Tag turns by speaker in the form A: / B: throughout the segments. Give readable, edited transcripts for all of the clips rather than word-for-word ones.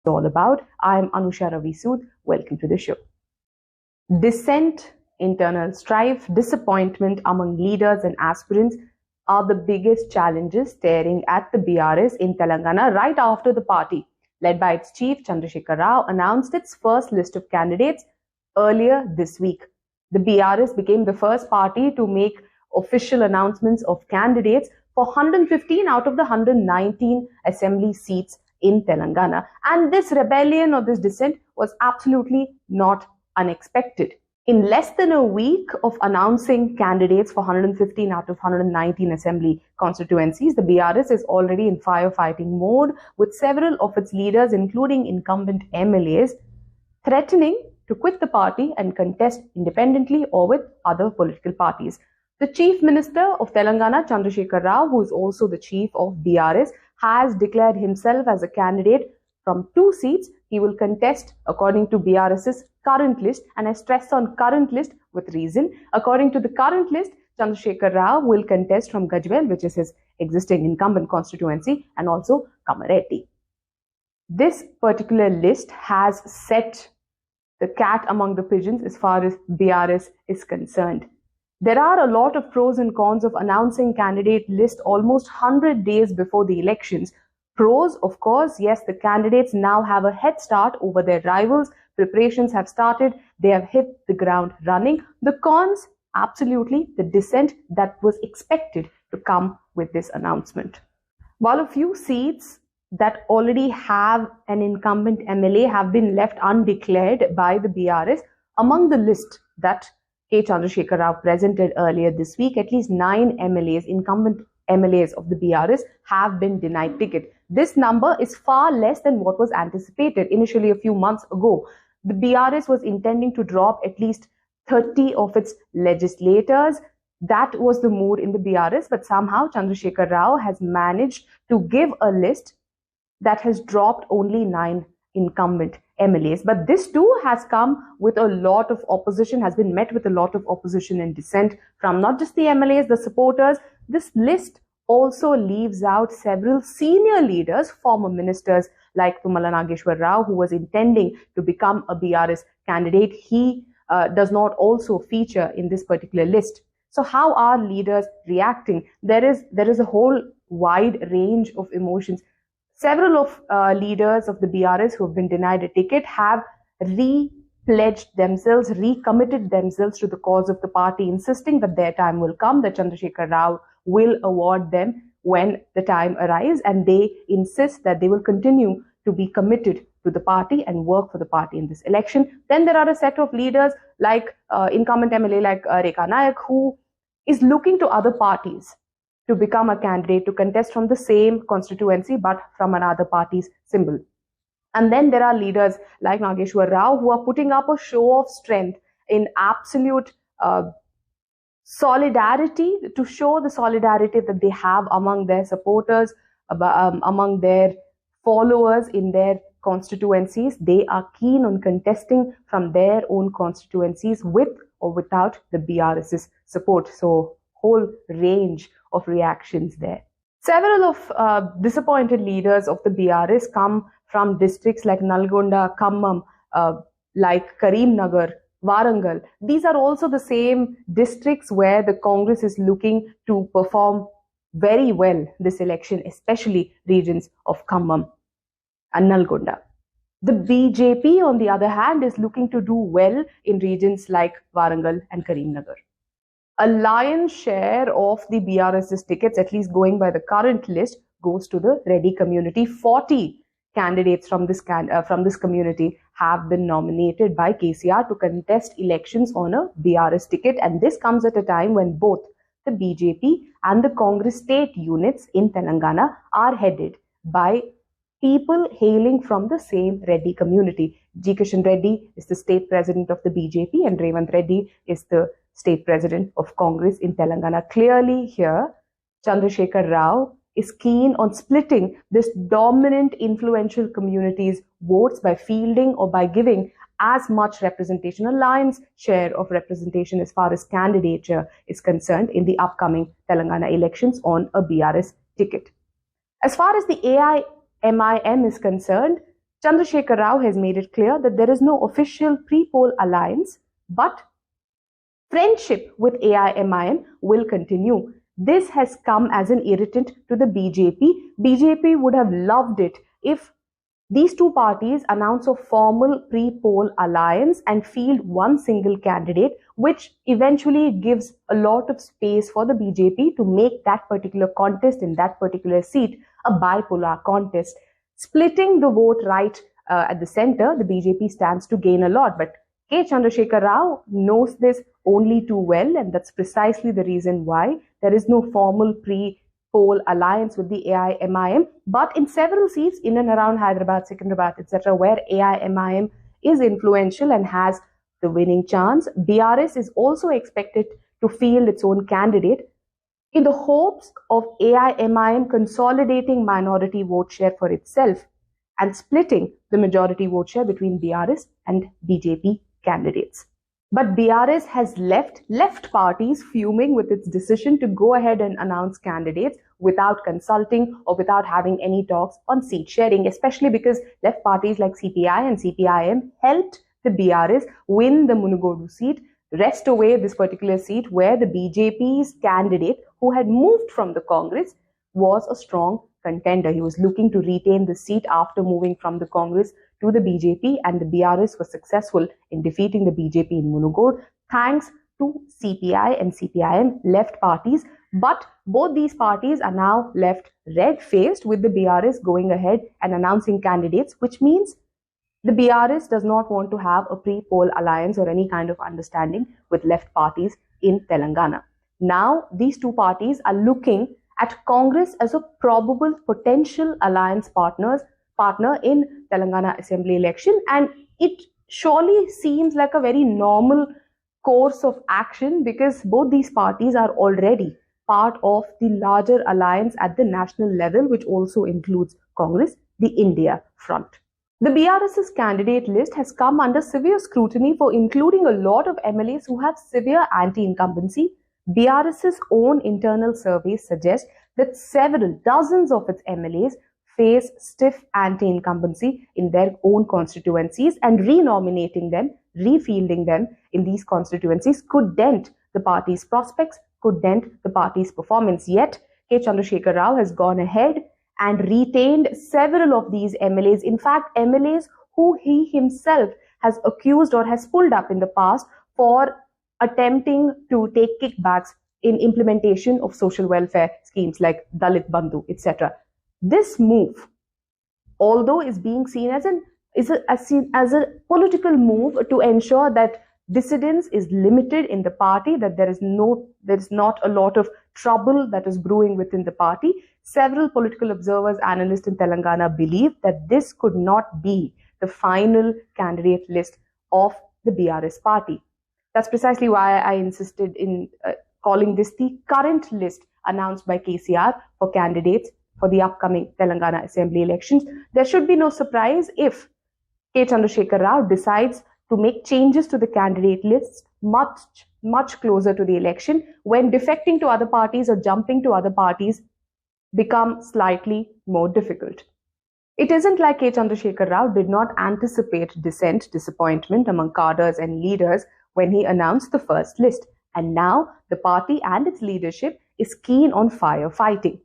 A: all about. I'm Anusha Ravi Sood. Welcome to the show. Dissent, internal strife, disappointment among leaders and aspirants are the biggest challenges staring at the BRS in Telangana right after the party, led by its chief Chandrasekhar Rao, announced its first list of candidates earlier this week. The BRS became the first party to make official announcements of candidates for 115 out of the 119 assembly seats in Telangana. And this rebellion or this dissent was absolutely not unexpected. In less than a week of announcing candidates for 115 out of 119 assembly constituencies, the BRS is already in firefighting mode, with several of its leaders, including incumbent MLAs, threatening to quit the party and contest independently or with other political parties. The Chief Minister of Telangana, Chandrasekhar Rao, who is also the chief of BRS, has declared himself as a candidate from 2 seats. He will contest according to BRS's current list, and I stress on current list with reason. According to the current list, Chandrasekhar Rao will contest from Gajwel, which is his existing incumbent constituency, and also Kamareddy. This particular list has set the cat among the pigeons as far as BRS is concerned. There are a lot of pros and cons of announcing candidate list almost 100 days before the elections. Pros, of course, yes, the candidates now have a head start over their rivals. Preparations have started. They have hit the ground running. The cons, absolutely, the dissent that was expected to come with this announcement. While a few seats that already have an incumbent MLA have been left undeclared by the BRS, among the list that K. Chandrasekhar Rao presented earlier this week, at least 9 MLAs, incumbent MLAs of the BRS, have been denied ticket. This number is far less than what was anticipated initially a few months ago. The BRS was intending to drop at least 30 of its legislators. That was the mood in the BRS, but somehow Chandrasekhar Rao has managed to give a list that has dropped only 9 incumbent MLAs. But this too has come with a lot of opposition, has been met with a lot of opposition and dissent from not just the MLAs, the supporters. This list also leaves out several senior leaders, former ministers like Tummala Nageshwar Rao, who was intending to become a BRS candidate. He does not also feature in this particular list. So how are leaders reacting? There is a whole wide range of emotions. Several of leaders of the BRS who have been denied a ticket have re-pledged themselves, recommitted themselves to the cause of the party, insisting that their time will come, that Chandrasekhar Rao will award them when the time arrives, and they insist that they will continue to be committed to the party and work for the party in this election. Then there are a set of leaders like incumbent MLA like Rekha Nayak, who is looking to other parties to become a candidate to contest from the same constituency but from another party's symbol. And then there are leaders like Nageshwar Rao who are putting up a show of strength in absolute solidarity, to show the solidarity that they have among their supporters, among their followers in their constituencies. They are keen on contesting from their own constituencies with or without the BRS's support. So whole range of reactions there. Several of disappointed leaders of the BRS come from districts like Nalgonda, Khammam, like Karimnagar, Warangal. These are also the same districts where the Congress is looking to perform very well this election, especially regions of Khammam and Nalgonda. The BJP, on the other hand, is looking to do well in regions like Warangal and Karimnagar. A lion's share of the BRS's tickets, at least going by the current list, goes to the Reddy community. 40 candidates from this community have been nominated by KCR to contest elections on a BRS ticket, and this comes at a time when both the BJP and the Congress state units in Telangana are headed by people hailing from the same Reddy community. G. Kishan Reddy is the state president of the BJP and Revant Reddy is the state president of Congress in Telangana. Clearly here, Chandrasekhar Rao is keen on splitting this dominant influential community's votes by fielding or by giving as much representation, a lion's share of representation as far as candidature is concerned in the upcoming Telangana elections on a BRS ticket. As far as the AIMIM is concerned, Chandrasekhar Rao has made it clear that there is no official pre-poll alliance, but friendship with AIMIM will continue. This has come as an irritant to the BJP. BJP would have loved it if these two parties announce a formal pre-poll alliance and field one single candidate, which eventually gives a lot of space for the BJP to make that particular contest in that particular seat a bipolar contest. Splitting the vote right at the center, the BJP stands to gain a lot. But K. Chandrasekhar Rao knows this only too well, and that's precisely the reason why there is no formal pre-poll alliance with the AIMIM. But in several seats in and around Hyderabad, Secunderabad, etc., where AIMIM is influential and has the winning chance, BRS is also expected to field its own candidate in the hopes of AIMIM consolidating minority vote share for itself and splitting the majority vote share between BRS and BJP candidates. But BRS has left parties fuming with its decision to go ahead and announce candidates without consulting or without having any talks on seat sharing, especially because left parties like CPI and CPIM helped the BRS win the Munugodu seat, wrest away this particular seat where the BJP's candidate, who had moved from the Congress, was a strong contender. He was looking to retain the seat after moving from the Congress to the BJP, and the BRS was successful in defeating the BJP in Munugod thanks to CPI and CPIM left parties. But both these parties are now left red-faced with the BRS going ahead and announcing candidates, which means the BRS does not want to have a pre-poll alliance or any kind of understanding with left parties in Telangana. Now, these two parties are looking at Congress as a probable potential alliance partner in Telangana Assembly election, and it surely seems like a very normal course of action because both these parties are already part of the larger alliance at the national level, which also includes Congress, the India Front. The BRS's candidate list has come under severe scrutiny for including a lot of MLAs who have severe anti-incumbency. BRS's own internal surveys suggest that several dozens of its MLAs face stiff anti-incumbency in their own constituencies, and renominating them, refielding them in these constituencies could dent the party's prospects, could dent the party's performance. Yet, K. Chandrasekhar Rao has gone ahead and retained several of these MLAs. In fact, MLAs who he himself has accused or has pulled up in the past for attempting to take kickbacks in implementation of social welfare schemes like Dalit Bandhu, etc. This move, although is being seen as a political move to ensure that dissidence is limited in the party, that there is not a lot of trouble that is brewing within the party, several political observers, analysts in Telangana believe that this could not be the final candidate list of the BRS party. That's precisely why I insisted in calling this the current list announced by KCR for candidates for the upcoming Telangana Assembly elections. There should be no surprise if K. Chandrasekhar Rao decides to make changes to the candidate lists much closer to the election, when defecting to other parties or jumping to other parties become slightly more difficult. It isn't like K. Chandrasekhar Rao did not anticipate disappointment among cadres and leaders when he announced the first list, and now the party and its leadership is keen on firefighting.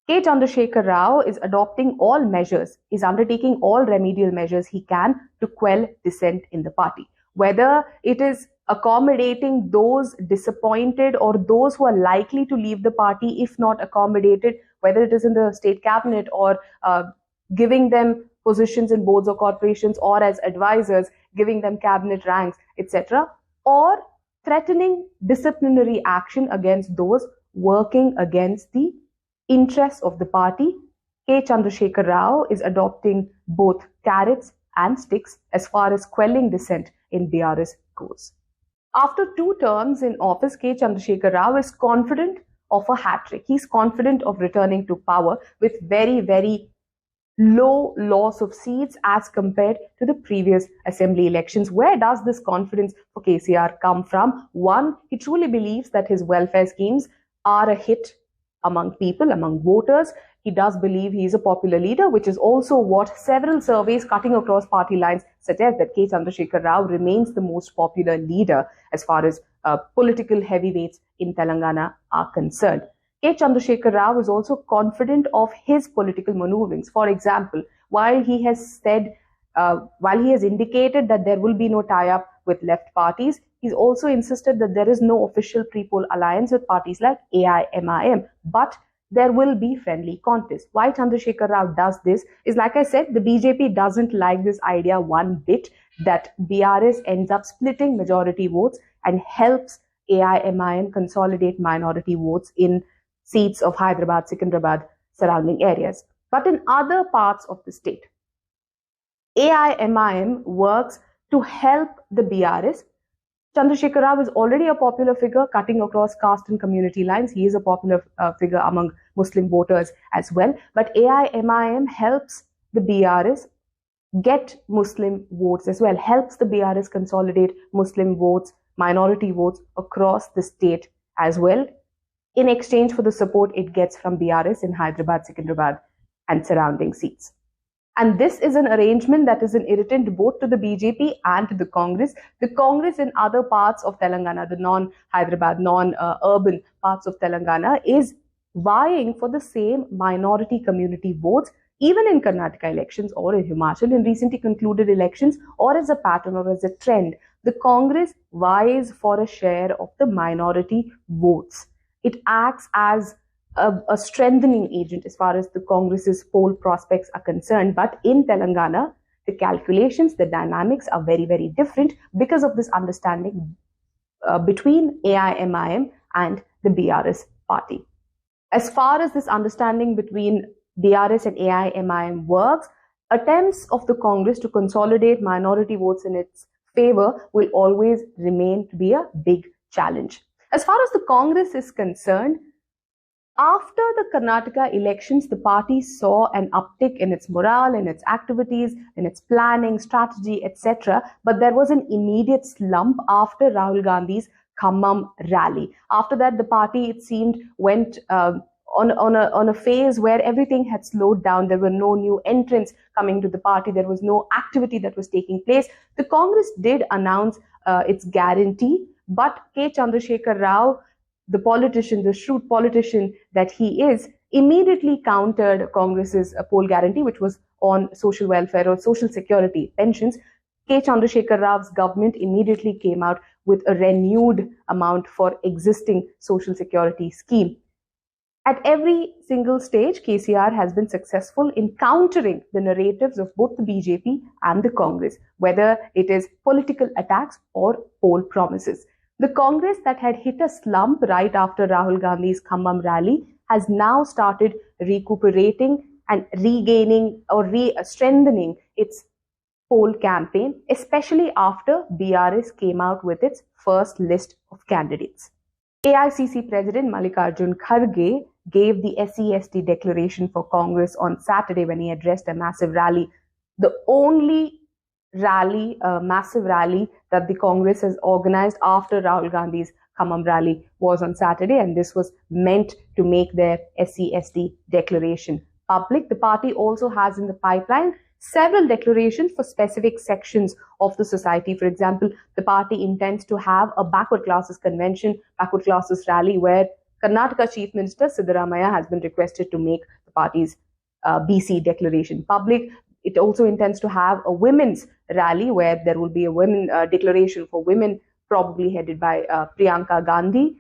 A: K. Chandrasekhar Rao is adopting all measures, is undertaking all remedial measures he can to quell dissent in the party. Whether it is accommodating those disappointed or those who are likely to leave the party if not accommodated, whether it is in the state cabinet or giving them positions in boards or corporations, or as advisors, giving them cabinet ranks, etc., or threatening disciplinary action against those working against the interests of the party, K. Chandrasekhar Rao is adopting both carrots and sticks as far as quelling dissent in BRS goes. After 2 terms in office, K. Chandrasekhar Rao is confident of a hat-trick. He's confident of returning to power with very, very low loss of seats as compared to the previous assembly elections. Where does this confidence for KCR come from? One, he truly believes that his welfare schemes are a hit among people, among voters. he does believe he is a popular leader, which is also what several surveys cutting across party lines suggest, that K. Chandrasekhar Rao remains the most popular leader as far as political heavyweights in Telangana are concerned. K. Chandrasekhar Rao is also confident of his political maneuverings. For example, while he has indicated that there will be no tie-up with left parties, he's also insisted that there is no official pre-poll alliance with parties like AIMIM, but there will be friendly contests. Why Chandrasekhar Rao does this is, like I said, the BJP doesn't like this idea one bit that BRS ends up splitting majority votes and helps AIMIM consolidate minority votes in seats of Hyderabad, Secunderabad, surrounding areas. But in other parts of the state, AIMIM works to help the BRS. Chandrasekhar Rao is already a popular figure cutting across caste and community lines. He is a popular figure among Muslim voters as well. But AIMIM helps the BRS get Muslim votes as well, helps the BRS consolidate Muslim votes, minority votes across the state as well, in exchange for the support it gets from BRS in Hyderabad, Secunderabad and surrounding seats. And this is an arrangement that is an irritant both to the BJP and to the Congress. The Congress in other parts of Telangana, the non-Hyderabad, non-urban parts of Telangana, is vying for the same minority community votes, even in Karnataka elections or in Himachal in recently concluded elections, or as a pattern or as a trend. The Congress vies for a share of the minority votes. It acts as a strengthening agent as far as the Congress's poll prospects are concerned. But in Telangana, the calculations, the dynamics are very, very different because of this understanding between AIMIM and the BRS party. As far as this understanding between BRS and AIMIM works, attempts of the Congress to consolidate minority votes in its favor will always remain to be a big challenge. As far as the Congress is concerned, after the Karnataka elections, the party saw an uptick in its morale, in its activities, in its planning, strategy, etc. But there was an immediate slump after Rahul Gandhi's Khammam rally. After that, the party, it seemed, went on a phase where everything had slowed down. There were no new entrants coming to the party. There was no activity that was taking place. The Congress did announce its guarantee, but K. Chandrasekhar Rao, the politician, the shrewd politician that he is, immediately countered Congress's poll guarantee, which was on social welfare or social security, pensions. K. Chandrasekhar Rao's government immediately came out with a renewed amount for existing social security scheme. At every single stage, KCR has been successful in countering the narratives of both the BJP and the Congress, whether it is political attacks or poll promises. The Congress that had hit a slump right after Rahul Gandhi's Khammam rally has now started recuperating and regaining or strengthening its poll campaign, especially after BRS came out with its first list of candidates. AICC President Mallikarjun Kharge gave the SEST declaration for Congress on Saturday when he addressed a massive rally. The only rally, massive rally that the Congress has organized after Rahul Gandhi's Khammam rally was on Saturday, and this was meant to make their SEST declaration public. The party also has in the pipeline several declarations for specific sections of the society. For example, the party intends to have a backward classes convention, backward classes rally, where Karnataka Chief Minister Siddaramaiah has been requested to make the party's BC declaration public. It also intends to have a women's rally where there will be a women declaration for women, probably headed by Priyanka Gandhi,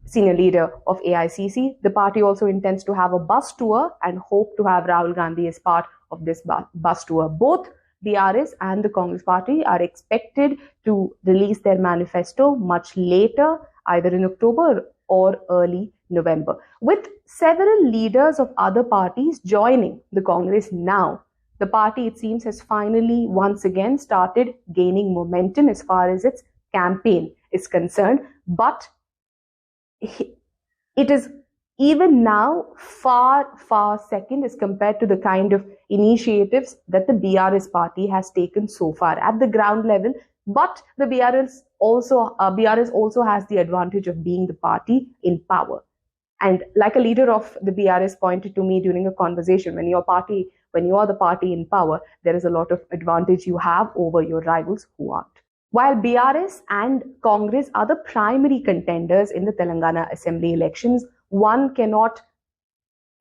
A: senior leader of AICC. The party also intends to have a bus tour and hope to have Rahul Gandhi as part of this bus tour. Both BRS and the Congress party are expected to release their manifesto much later, either in October or early November. With several leaders of other parties joining the Congress now, the party, it seems, has finally once again started gaining momentum as far as its campaign is concerned. But it is even now far, far second as compared to the kind of initiatives that the BRS party has taken so far at the ground level. But the BRS also has the advantage of being the party in power. And like a leader of the BRS pointed to me during a conversation, when you are the party in power, there is a lot of advantage you have over your rivals who aren't. While BRS and Congress are the primary contenders in the Telangana Assembly elections, one cannot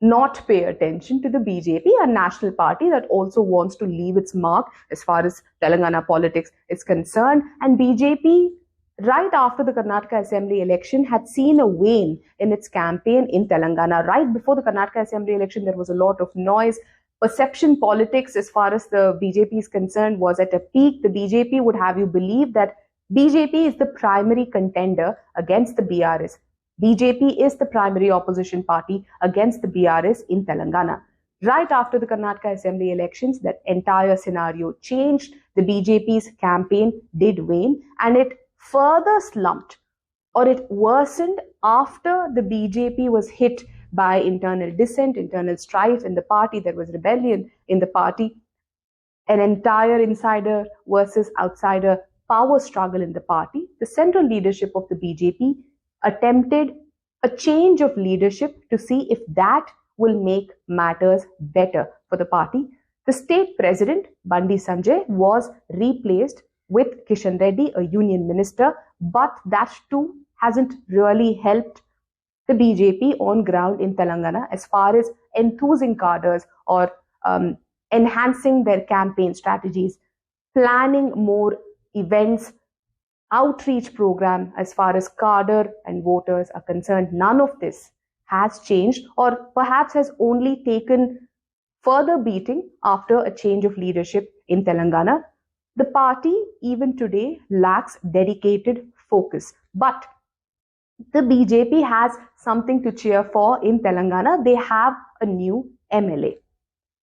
A: not pay attention to the BJP, a national party that also wants to leave its mark as far as Telangana politics is concerned. And BJP, right after the Karnataka Assembly election, had seen a wane in its campaign in Telangana. Right before the Karnataka Assembly election, there was a lot of noise. Perception politics, as far as the BJP is concerned, was at a peak. The BJP would have you believe that BJP is the primary contender against the BRS. BJP is the primary opposition party against the BRS in Telangana. Right after the Karnataka Assembly elections, that entire scenario changed. The BJP's campaign did wane, and it further slumped, or it worsened after the BJP was hit by internal dissent, internal strife in the party. There was rebellion in the party, an entire insider versus outsider power struggle in the party. The central leadership of the BJP attempted a change of leadership to see if that will make matters better for the party. The state president, Bandi Sanjay, was replaced with Kishan Reddy, a union minister, but that too hasn't really helped the BJP on ground in Telangana as far as enthusing cadres or enhancing their campaign strategies, planning more events, outreach program as far as cadre and voters are concerned. None of this has changed, or perhaps has only taken further beating after a change of leadership in Telangana. The party, even today, lacks dedicated focus. But the BJP has something to cheer for in Telangana. They have a new MLA.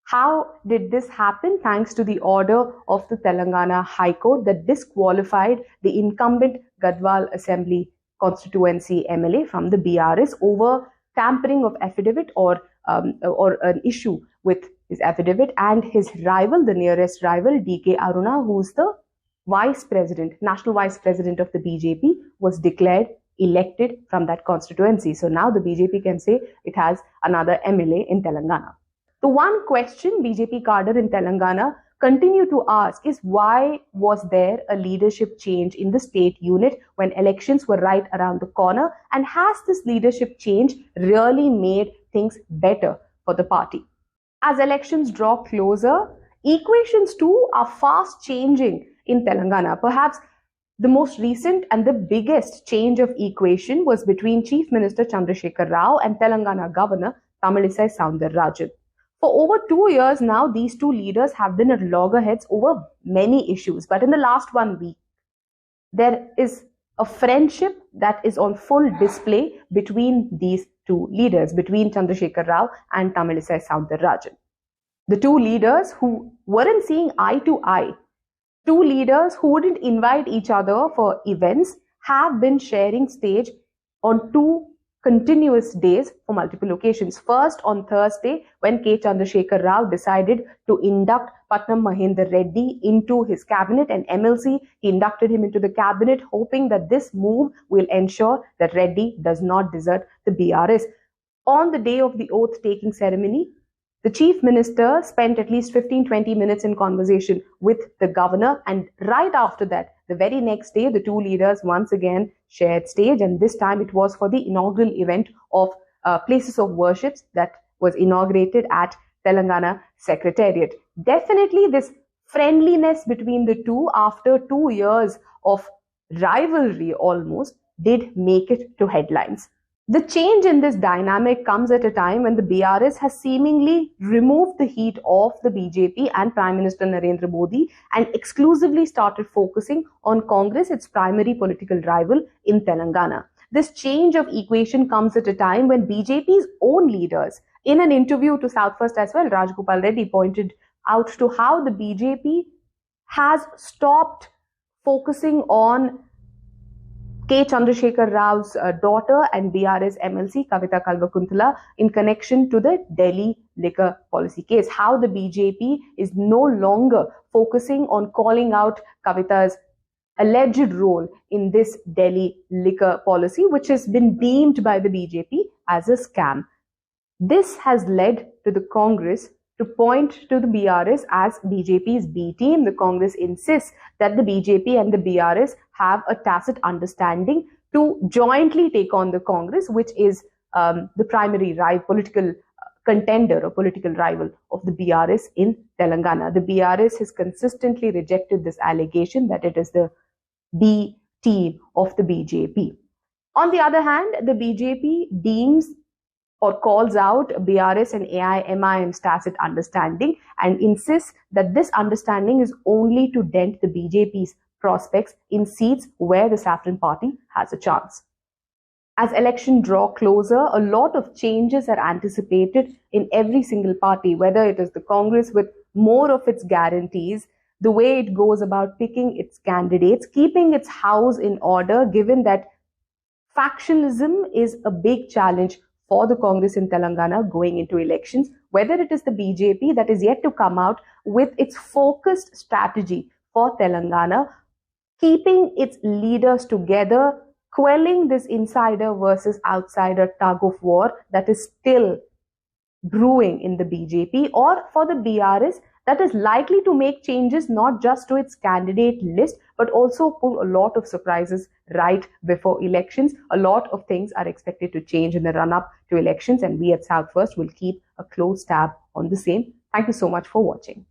A: How did this happen? Thanks to the order of the Telangana High Court that disqualified the incumbent Gadwal Assembly constituency MLA from the BRS over tampering of affidavit or an issue with his affidavit, and his rival, the nearest rival, DK Aruna, who's the national vice president of the BJP, was declared elected from that constituency. So now the BJP can say it has another MLA in Telangana. The one question BJP cadre in Telangana continue to ask is, why was there a leadership change in the state unit when elections were right around the corner? And has this leadership change really made things better for the party? As elections draw closer, equations too are fast changing in Telangana. Perhaps the most recent and the biggest change of equation was between Chief Minister Chandrasekhar Rao and Telangana Governor Tamilisai Soundararajan. For over 2 years now, these two leaders have been at loggerheads over many issues. But in the last 1 week, there is a friendship that is on full display between these two leaders, between Chandrasekhar Rao and Tamilisai Soundararajan. The two leaders who weren't seeing eye to eye, two leaders who wouldn't invite each other for events, have been sharing stage on 2 continuous days for multiple occasions. First, on Thursday, when K. Chandrasekhar Rao decided to induct Patnam Mahendra Reddy into his cabinet and MLC, he inducted him into the cabinet, hoping that this move will ensure that Reddy does not desert the BRS. On the day of the oath-taking ceremony, the chief minister spent at least 15-20 minutes in conversation with the governor, and right after that, the very next day, the two leaders once again shared stage, and this time it was for the inaugural event of Places of Worship that was inaugurated at Telangana Secretariat. Definitely this friendliness between the two after 2 years of rivalry almost did make it to headlines. The change in this dynamic comes at a time when the BRS has seemingly removed the heat off the BJP and Prime Minister Narendra Modi and exclusively started focusing on Congress, its primary political rival in Telangana. This change of equation comes at a time when BJP's own leaders, in an interview to South First as well, Rajgopal Reddy pointed out to how the BJP has stopped focusing on K. Chandrasekhar Rao's daughter and BRS MLC Kavita Kalvakuntala in connection to the Delhi liquor policy case. How the BJP is no longer focusing on calling out Kavita's alleged role in this Delhi liquor policy, which has been deemed by the BJP as a scam. This has led to the Congress to point to the BRS as BJP's B team. The Congress insists that the BJP and the BRS have a tacit understanding to jointly take on the Congress, which is the primary political contender or political rival of the BRS in Telangana. The BRS has consistently rejected this allegation that it is the B team of the BJP. On the other hand, the BJP deems or calls out BRS and AIMIM's tacit understanding and insists that this understanding is only to dent the BJP's prospects in seats where the Saffron Party has a chance. As elections draw closer, a lot of changes are anticipated in every single party, whether it is the Congress with more of its guarantees, the way it goes about picking its candidates, keeping its house in order, given that factionalism is a big challenge for the Congress in Telangana going into elections, whether it is the BJP that is yet to come out with its focused strategy for Telangana, keeping its leaders together, quelling this insider versus outsider tug of war that is still brewing in the BJP, or for the BRS that is likely to make changes not just to its candidate list, but also pull a lot of surprises right before elections. A lot of things are expected to change in the run-up to elections, and we at South First will keep a close tab on the same. Thank you so much for watching.